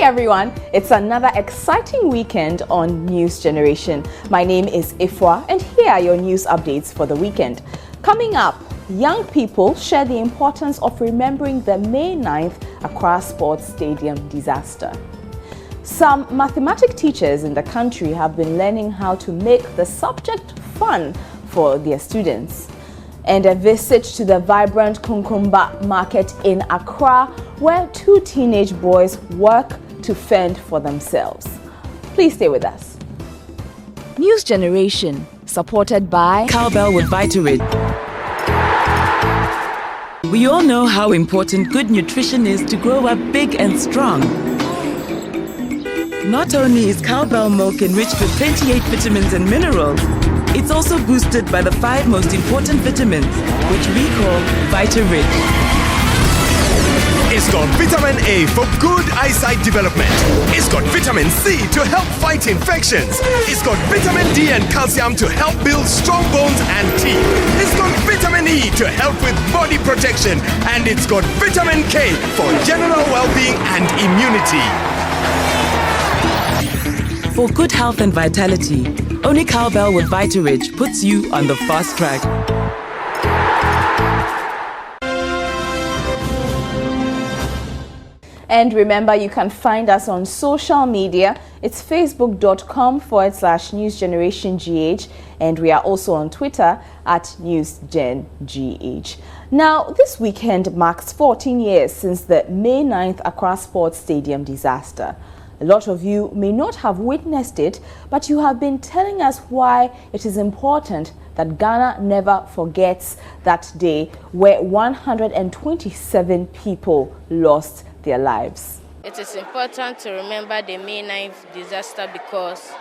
everyone, it's another exciting weekend on News Generation. My name is Ifwa and here are your news updates for the weekend. Coming up, young people share the importance of remembering the May 9th Accra Sports Stadium disaster. Some mathematics teachers in the country have been learning how to make the subject fun for their students. And a visit to the vibrant Kunkumba market in Accra, where two teenage boys work to fend for themselves. Please stay with us. News Generation, supported by Cowbell with Vitarid. We all know how important good nutrition is to grow up big and strong. Not only is cowbell milk enriched with 28 vitamins and minerals, it's also boosted by the 5 most important vitamins, which we call Vitarid. It's got vitamin A for good eyesight development. It's got vitamin C to help fight infections. It's got vitamin D and calcium to help build strong bones and teeth. It's got vitamin E to help with body protection. And it's got vitamin K for general well-being and immunity. For good health and vitality, only Cowbell with Vitarid puts you on the fast track. And remember, you can find us on social media. It's facebook.com/newsgenerationgh, and we are also on Twitter at newsgengh. Now, this weekend marks 14 years since the May 9th Accra Sports Stadium disaster. A lot of you may not have witnessed it, but you have been telling us why it is important that Ghana never forgets that day where 127 people lost their lives. It is important to remember the May 9th disaster because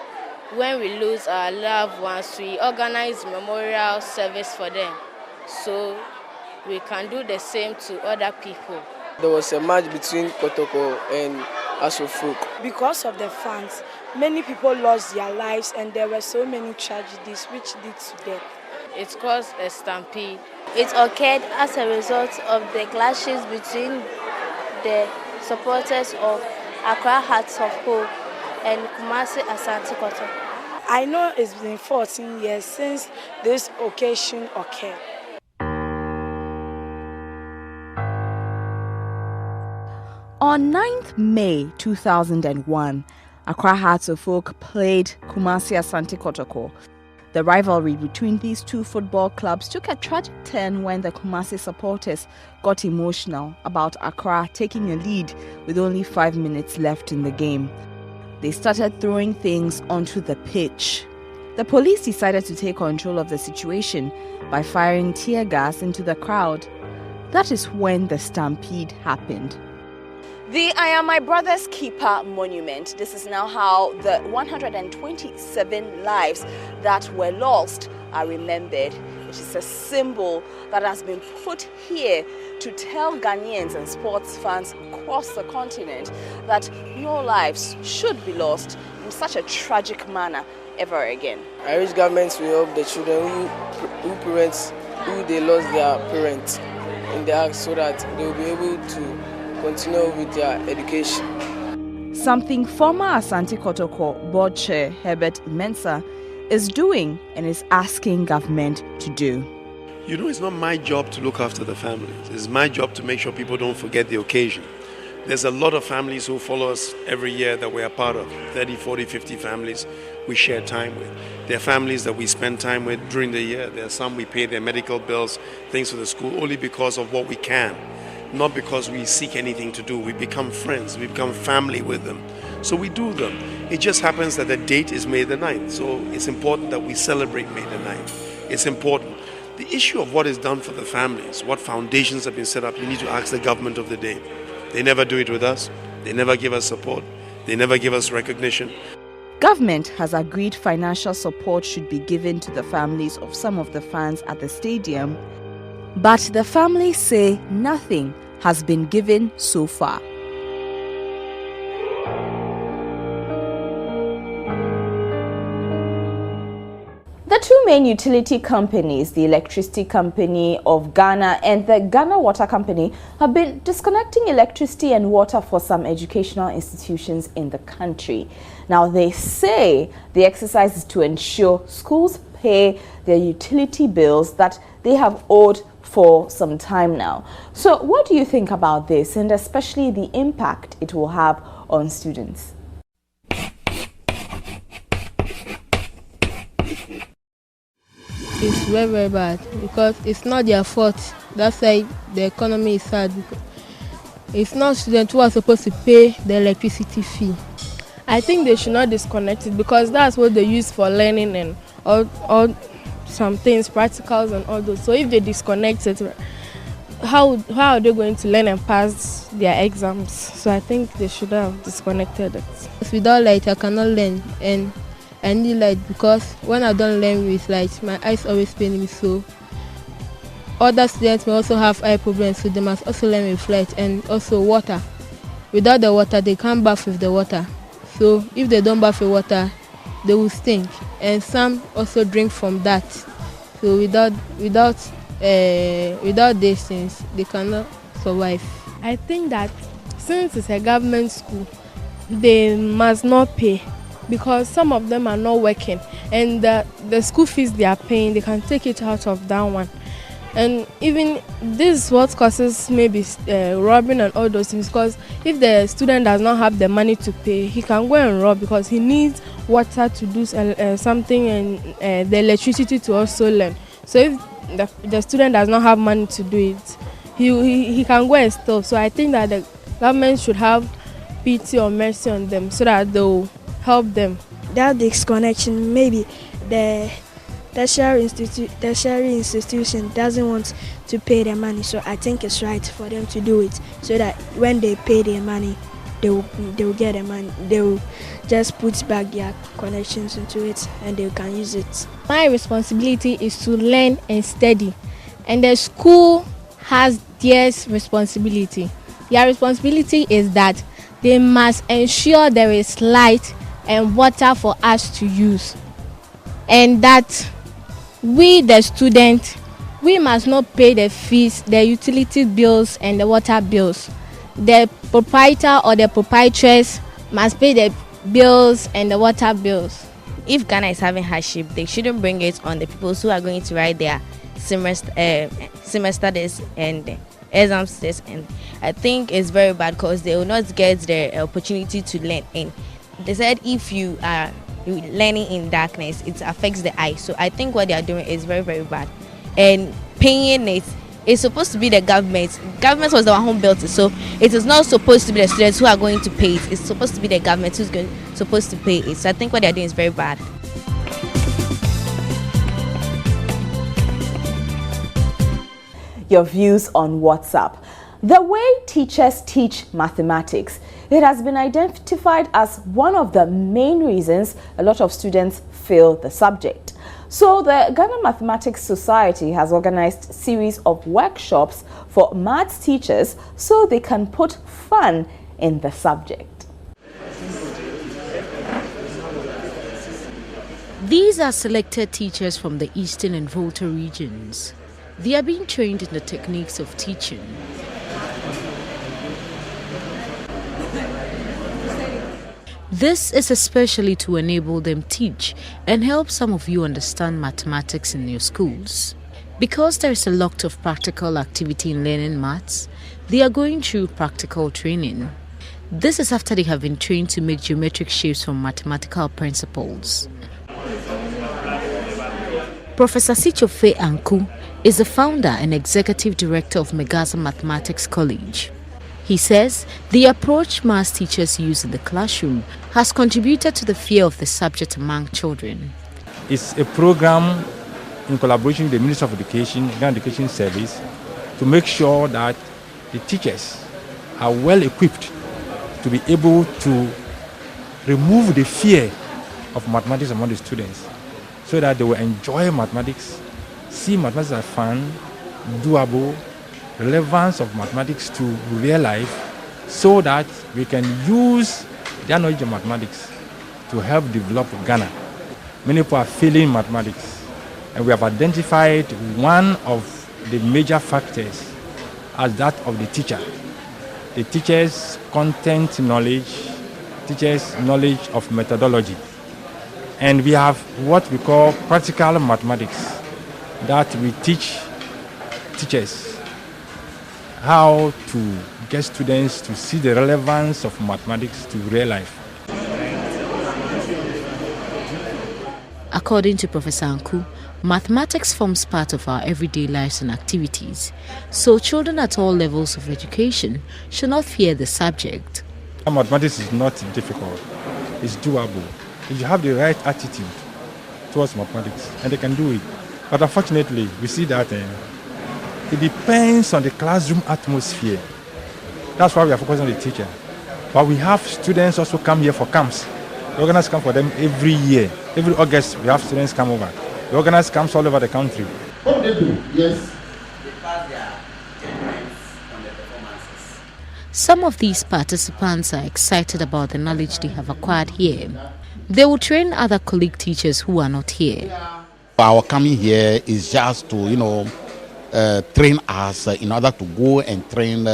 when we lose our loved ones, we organize memorial service for them so we can do the same to other people. There was a match between Kotoko and Asofuk. Because of the fans, many people lost their lives and there were so many tragedies which led to death. It caused a stampede. It occurred as a result of the clashes between the supporters of Accra Hearts of Hope and Kumasi Asante Kotoko. I know it's been 14 years since this occasion occurred. On 9th May 2001, Accra Hearts of Oak played Kumasi Asante Kotoko. The rivalry between these two football clubs took a tragic turn when the Kumasi supporters got emotional about Accra taking a lead with only 5 minutes left in the game. They started throwing things onto the pitch. The police decided to take control of the situation by firing tear gas into the crowd. That is when the stampede happened. The I Am My Brother's Keeper monument. This is now how the 127 lives that were lost are remembered. It is a symbol that has been put here to tell Ghanaians and sports fans across the continent that no lives should be lost in such a tragic manner ever again. I wish governments will help the children who they lost their parents in the act so that they will be able to continue with their education. Something former Asante Kotoko board chair Herbert Mensah is doing and is asking government to do. You know, it's not my job to look after the families. It's my job to make sure people don't forget the occasion. There's a lot of families who follow us every year that we are part of. 30, 40, 50 families we share time with. There are families that we spend time with during the year. There are some we pay their medical bills, things for the school, only because of what we can. Not because we seek anything to do. We become friends, we become family with them. So we do them. It just happens that the date is May the 9th. So it's important that we celebrate May the 9th. It's important. The issue of what is done for the families, what foundations have been set up, you need to ask the government of the day. They never do it with us. They never give us support. They never give us recognition. Government has agreed financial support should be given to the families of some of the fans at the stadium, but the families say nothing has been given so far. The two main utility companies, the Electricity Company of Ghana and the Ghana Water Company, have been disconnecting electricity and water for some educational institutions in the country. Now, they say the exercise is to ensure schools pay their utility bills that they have owed for some time now. So what do you think about this, and especially the impact it will have on students? It's very, very bad because it's not their fault. That's why the economy is sad. It's not students who are supposed to pay the electricity fee. I think they should not disconnect it because that's what they use for learning and all some things, practicals and all those. So if they disconnect it, how are they going to learn and pass their exams? So I think they should have disconnected it. Without light, I cannot learn, and I need light because when I don't learn with light, my eyes always pain me. So other students may also have eye problems, so they must also learn with light, and also water. Without the water, they can't bath with the water. So if they don't bath with water, they will stink, and some also drink from that. So without these things, they cannot survive. I think that since it's a government school, they must not pay because some of them are not working, and the school fees they are paying, they can take it out of that one. And even this is what causes maybe robbing and all those things, because if the student does not have the money to pay, he can go and rob because he needs water to do something and the electricity to also learn. So if the student does not have money to do it, he can go and steal. So I think that the government should have pity or mercy on them so that they will help them. That disconnection, maybe the tertiary institution doesn't want to pay their money, so I think it's right for them to do it so that when they pay their money, they will get their money. They will just put back their connections into it and they can use it. My responsibility is to learn and study, and the school has their responsibility. Their responsibility is that they must ensure there is light and water for us to use, and that we, the students, we must not pay the fees, the utility bills and the water bills. The proprietor or the proprietress must pay the bills and the water bills. If Ghana is having hardship, they shouldn't bring it on the people who are going to write their semester this and exams this. And I think it's very bad because they will not get the opportunity to learn. And they said if you are learning in darkness, it affects the eye. So I think what they are doing is very, very bad. And paying it is supposed to be the government. Government was the one who built it, so it is not supposed to be the students who are going to pay it. It's supposed to be the government who's supposed to pay it. So I think what they are doing is very bad. Your views on WhatsApp. The way teachers teach mathematics, it has been identified as one of the main reasons a lot of students fail the subject. So the Ghana Mathematics Society has organized a series of workshops for maths teachers so they can put fun in the subject. These are selected teachers from the Eastern and Volta regions. They are being trained in the techniques of teaching. This is especially to enable them teach and help some of you understand mathematics in your schools. Because there is a lot of practical activity in learning maths, they are going through practical training. This is after they have been trained to make geometric shapes from mathematical principles. Professor Sichofe Anku is the founder and executive director of Megasa Mathematics College. He says the approach maths teachers use in the classroom has contributed to the fear of the subject among children. It's a program in collaboration with the Ministry of Education, Ghana Education Service, to make sure that the teachers are well equipped to be able to remove the fear of mathematics among the students so that they will enjoy mathematics, see mathematics as fun, doable, relevance of mathematics to real life, so that we can use their knowledge of mathematics to help develop Ghana. Many people are failing mathematics. And we have identified one of the major factors as that of the teacher. The teacher's content knowledge, teacher's knowledge of methodology. And we have what we call practical mathematics, that we teach teachers how to get students to see the relevance of mathematics to real life. According to Professor Anku, mathematics forms part of our everyday lives and activities, so children at all levels of education should not fear the subject. Mathematics is not difficult, it's doable. If you have the right attitude towards mathematics, and they can do it. But unfortunately, we see that it depends on the classroom atmosphere. That's why we are focusing on the teacher. But we have students also come here for camps. The organizers come for them every year. Every August, we have students come over. The organizers comes all over the country. What do they do? Yes. Some of these participants are excited about the knowledge they have acquired here. They will train other colleague teachers who are not here. Our coming here is just to, train us in order to go and train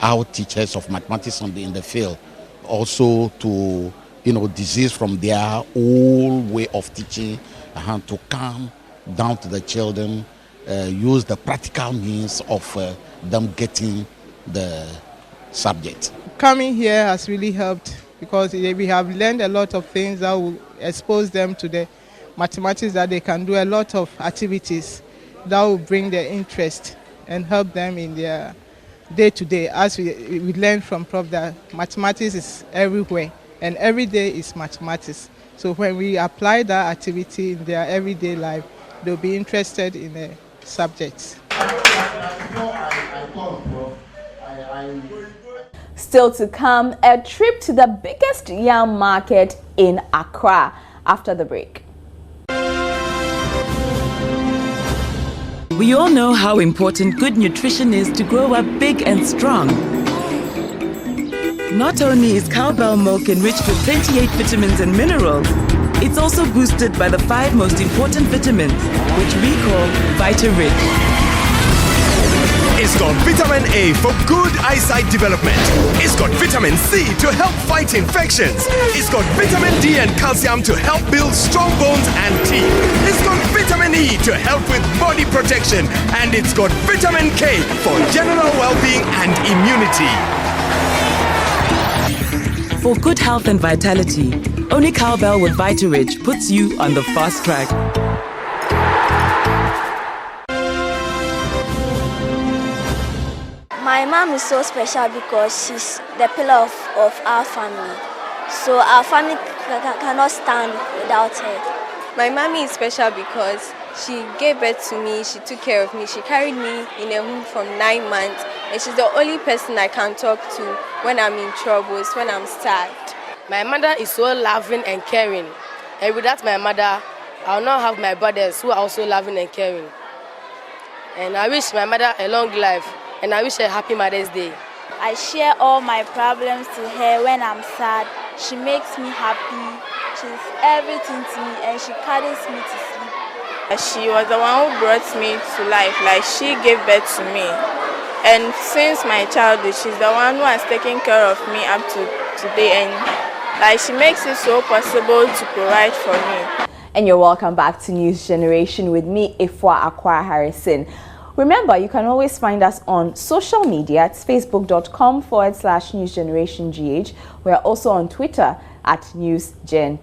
our teachers of mathematics in the field. Also to, disease from their old way of teaching to come down to the children, use the practical means of them getting the subject. Coming here has really helped because we have learned a lot of things that will expose them to the mathematics, that they can do a lot of activities that will bring their interest and help them in their day-to-day. As we learn from Prof that mathematics is everywhere and every day is mathematics. So when we apply that activity in their everyday life, they'll be interested in the subjects. Still to come, a trip to the biggest yam market in Accra after the break. We all know how important good nutrition is to grow up big and strong. Not only is cowbell milk enriched with 28 vitamins and minerals, it's also boosted by the 5 most important vitamins, which we call Vita-Rich. It's got vitamin A for good eyesight development. It's got vitamin C to help fight infections. It's got vitamin D and calcium to help build strong bones and teeth. It's got vitamin E to help with body protection. And it's got vitamin K for general well-being and immunity. For good health and vitality, only cowbell with Vita-Rich puts you on the fast track. My mom is so special because she's the pillar of our family. So our family cannot stand without her. My mommy is special because she gave birth to me, she took care of me, she carried me in a womb from 9 months, and she's the only person I can talk to when I'm in troubles, when I'm sad. My mother is so loving and caring. And without my mother, I'll not have my brothers who are also loving and caring. And I wish my mother a long life. And I wish her a happy Mother's Day. I share all my problems to her when I'm sad. She makes me happy. She's everything to me and she carries me to sleep. She was the one who brought me to life. Like, she gave birth to me. And since my childhood, she's the one who has taken care of me up to today. And like, she makes it so possible to provide for me. And you're welcome back to News Generation with me, Ifwa Akwa Harrison. Remember, you can always find us on social media at facebook.com/newsgenerationgh. We are also on Twitter at newsgengh.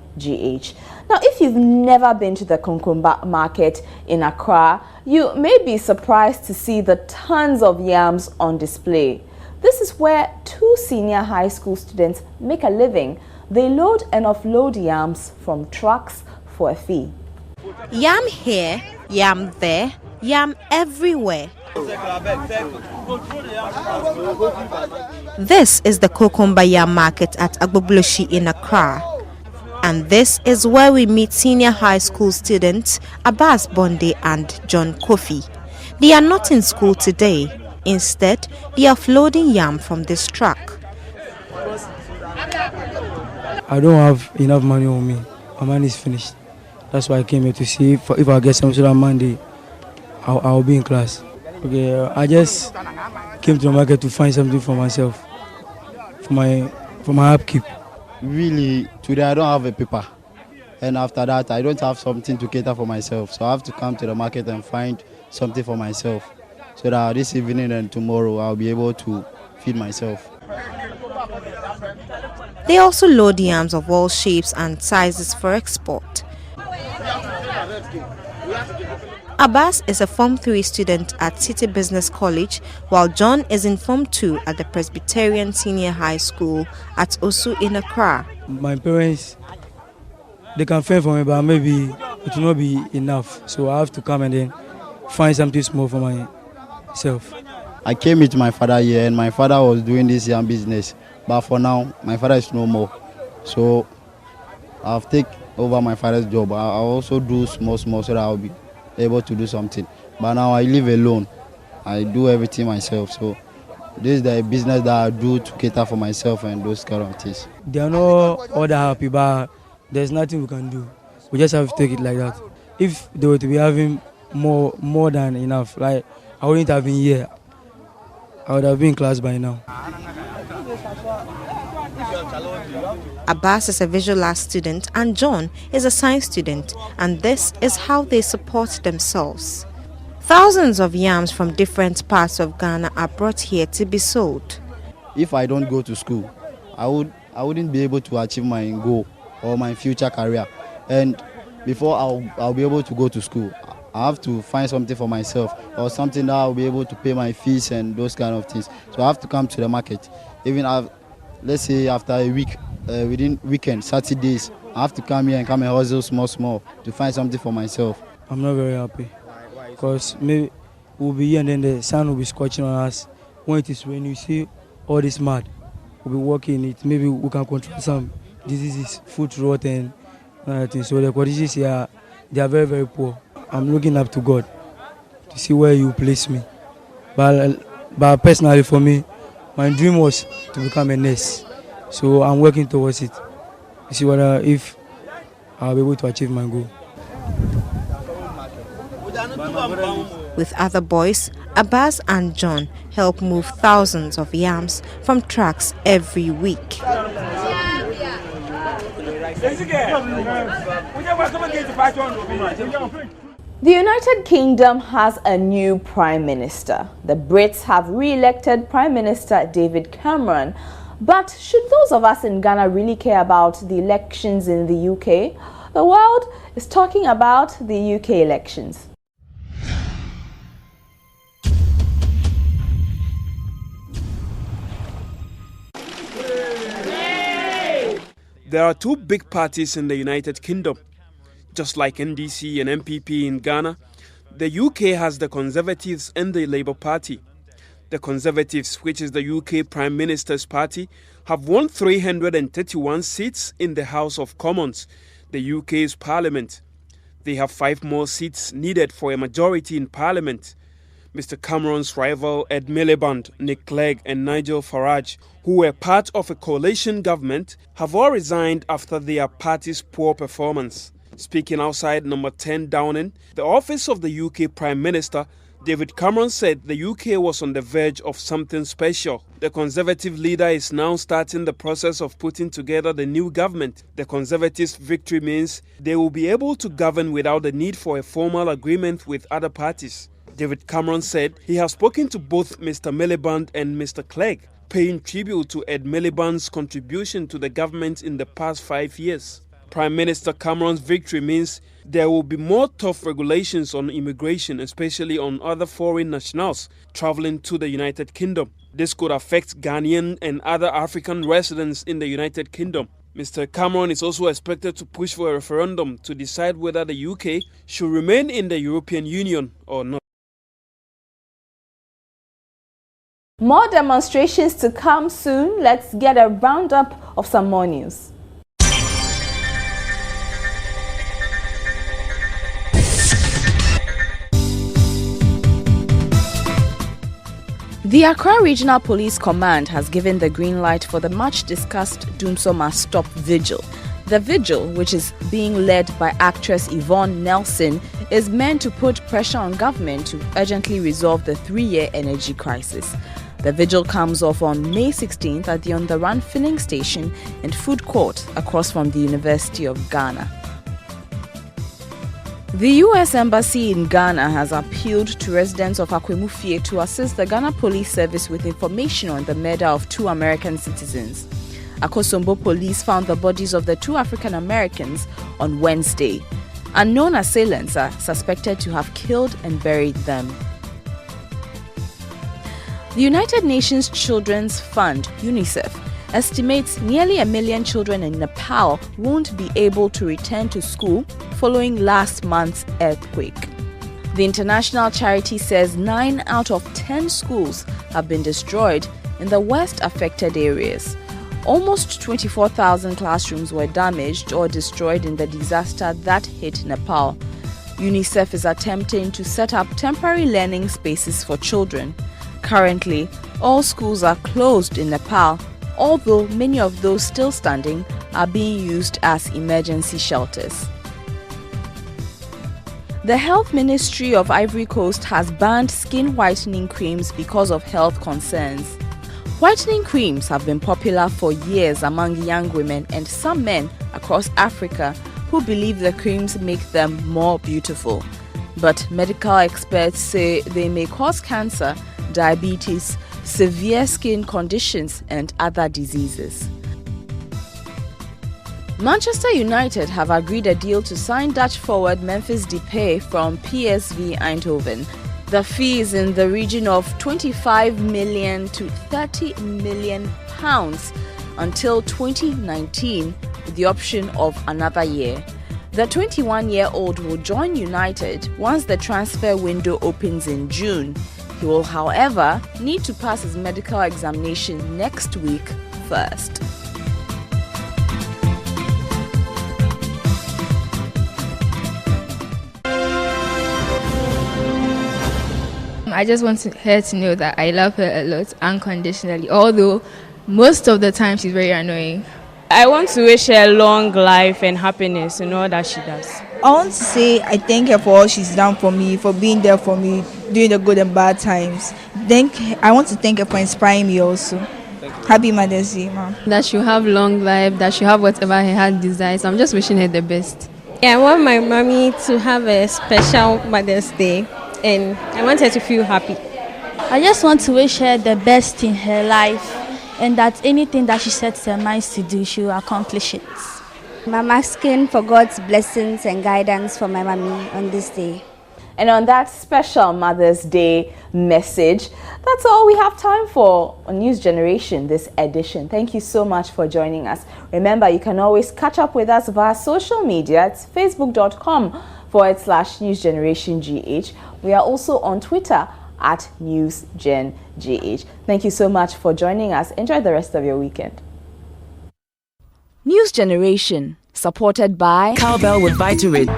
Now, if you've never been to the Konkomba market in Accra, you may be surprised to see the tons of yams on display. This is where 2 senior high school students make a living. They load and offload yams from trucks for a fee. Yam here, yam there, yam everywhere. This is the Kokomba Yam Market at Agbobloshi in Accra. And this is where we meet senior high school students Abbas Bonde and John Kofi. They are not in school today. Instead, they are offloading yam from this truck. I don't have enough money on me. My money is finished. That's why I came here to see if I get some sort of Monday, I'll be in class. Okay, I just came to the market to find something for myself, for my upkeep. Really, today I don't have a paper. And after that, I don't have something to cater for myself. So I have to come to the market and find something for myself. So that this evening and tomorrow, I'll be able to feed myself. They also load yams of all shapes and sizes for export. Abbas is a Form 3 student at City Business College, while John is in Form 2 at the Presbyterian Senior High School at Osu in Accra. My parents, they can fend for me, but maybe it will not be enough. So I have to come and then find something small for myself. I came with my father here, and my father was doing this yam business. But for now, my father is no more. So I've taken over my father's job. I also do small so that I'll be able to do something. But now I live alone. I do everything myself. So this is the business that I do to cater for myself and those kind of things. They are not all that happy, but there's nothing we can do. We just have to take it like that. If they were to be having more than enough, like I wouldn't have been here. I would have been in class by now. Abbas is a visual arts student and John is a science student, and this is how they support themselves. Thousands of yams from different parts of Ghana are brought here to be sold. If I don't go to school, I wouldn't be able to achieve my goal or my future career. And before I'll be able to go to school, I have to find something for myself or something that I'll be able to pay my fees and those kind of things. So I have to come to the market. Even let's say after a week, within weekend, Saturdays, I have to come here and hustle small to find something for myself. I'm not very happy because maybe we'll be here and then the sun will be scorching on us. When it is rain, you see all this mud. We'll be working it. Maybe we can control some diseases, food rot and other things. So the conditions here, they are very, very poor. I'm looking up to God to see where you place me. But personally for me, my dream was to become a nurse. So I'm working towards it. To see whether if I'll be able to achieve my goal. With other boys, Abbas and John help move thousands of yams from trucks every week. The United Kingdom has a new Prime Minister. The Brits have re-elected Prime Minister David Cameron. But should those of us in Ghana really care about the elections in the UK? The world is talking about the UK elections. There are two big parties in the United Kingdom. Just like NDC and MPP in Ghana, the UK has the Conservatives and the Labour Party. The Conservatives, which is the UK Prime Minister's party, have won 331 seats in the House of Commons, the UK's parliament. They have 5 more seats needed for a majority in parliament. Mr. Cameron's rival Ed Miliband, Nick Clegg and Nigel Farage, who were part of a coalition government, have all resigned after their party's poor performance. Speaking outside number 10 Downing, the office of the UK Prime Minister, David Cameron said the UK was on the verge of something special. The Conservative leader is now starting the process of putting together the new government. The Conservatives' victory means they will be able to govern without the need for a formal agreement with other parties. David Cameron said he has spoken to both Mr. Miliband and Mr. Clegg, paying tribute to Ed Miliband's contribution to the government in the past 5 years. Prime Minister Cameron's victory means there will be more tough regulations on immigration, especially on other foreign nationals traveling to the United Kingdom. This could affect Ghanaian and other African residents in the United Kingdom. Mr. Cameron is also expected to push for a referendum to decide whether the UK should remain in the European Union or not. More demonstrations to come soon. Let's get a roundup of some more news. The Accra Regional Police Command has given the green light for the much-discussed Dumsoma Stop Vigil. The vigil, which is being led by actress Yvonne Nelson, is meant to put pressure on government to urgently resolve the 3-year energy crisis. The vigil comes off on May 16th at the On the Run filling station and food court across from the University of Ghana. The U.S. Embassy in Ghana has appealed to residents of Akwemufie to assist the Ghana Police Service with information on the murder of 2 American citizens. Akosombo police found the bodies of the 2 African Americans on Wednesday. Unknown assailants are suspected to have killed and buried them. The United Nations Children's Fund, UNICEF, estimates nearly 1 million children in Nepal won't be able to return to school following last month's earthquake. The international charity says 9 out of 10 schools have been destroyed in the worst affected areas. Almost 24,000 classrooms were damaged or destroyed in the disaster that hit Nepal. UNICEF is attempting to set up temporary learning spaces for children. Currently, all schools are closed in Nepal, although many of those still standing are being used as emergency shelters. The Health Ministry of Ivory Coast has banned skin whitening creams because of health concerns. Whitening creams have been popular for years among young women and some men across Africa who believe the creams make them more beautiful. But medical experts say they may cause cancer, diabetes, severe skin conditions, and other diseases. Manchester United have agreed a deal to sign Dutch forward Memphis Depay from PSV Eindhoven. The fee is in the region of 25 million to 30 million pounds until 2019, with the option of another year. The 21-year-old will join United once the transfer window opens in June. He will, however, need to pass his medical examination next week first. I just want her to know that I love her a lot unconditionally, although most of the time she's very annoying. I want to wish her long life and happiness in all that she does. I want to say I thank her for all she's done for me, for being there for me during the good and bad times. I want to thank her for inspiring me also. Happy Mother's Day, Mom. That she'll have long life, that she'll have whatever her heart desires. I'm just wishing her the best. Yeah, I want my mommy to have a special Mother's Day and I want her to feel happy. I just want to wish her the best in her life and that anything that she sets her mind to do, she will accomplish it. I'm asking for God's blessings and guidance for my mommy on this day. And on that special Mother's Day message, that's all we have time for on News Generation this edition. Thank you so much for joining us. Remember, you can always catch up with us via social media. It's facebook.com/NewsGenerationGH. We are also on Twitter at NewsGenGH. Thank you so much for joining us. Enjoy the rest of your weekend. News Generation, supported by Cowbell with Vitarid.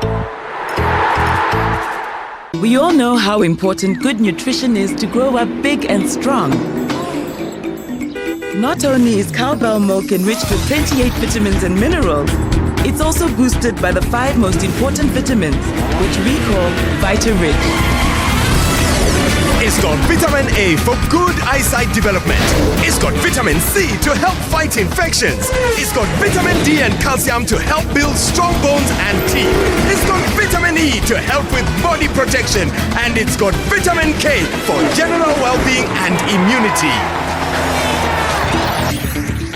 We all know how important good nutrition is to grow up big and strong. Not only is cowbell milk enriched with 28 vitamins and minerals, it's also boosted by the 5 most important vitamins, which we call Vitarid. It's got vitamin A for good eyesight development. It's got vitamin C to help fight infections. It's got vitamin D and calcium to help build strong bones and teeth. It's got vitamin E to help with body protection. And it's got vitamin K for general well-being and immunity.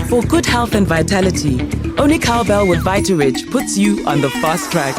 For good health and vitality, only Cowbell with Vitarid puts you on the fast track.